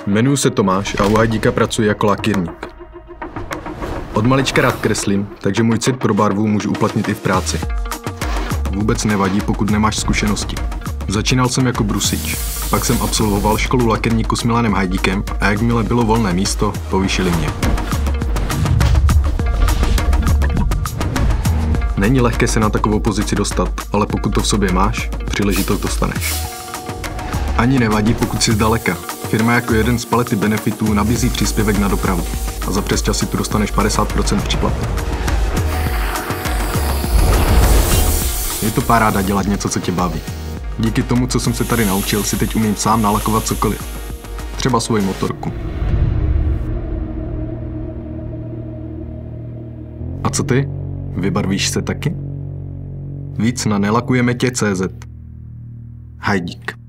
Jmenuji se Tomáš a u Hajdíka pracuji jako lakírník. Od malička rád kreslím, takže můj cit pro barvu můžu uplatnit i v práci. Vůbec nevadí, pokud nemáš zkušenosti. Začínal jsem jako brusič, pak jsem absolvoval školu lakírníku s Milanem Hajdíkem a jakmile bylo volné místo, povýšili mě. Není lehké se na takovou pozici dostat, ale pokud to v sobě máš, příležitost dostaneš. Ani nevadí, pokud jsi zdaleka. Firma jako jeden z palety benefitů nabízí příspěvek na dopravu a za přesčasy tu dostaneš 50% příplatek. Je to paráda dělat něco, co tě baví. Díky tomu, co jsem se tady naučil, si teď umím sám nalakovat cokoliv. Třeba svoji motorku. A co ty? Vybarvíš se taky? Víc na nelakujeme.cz. Hajdík.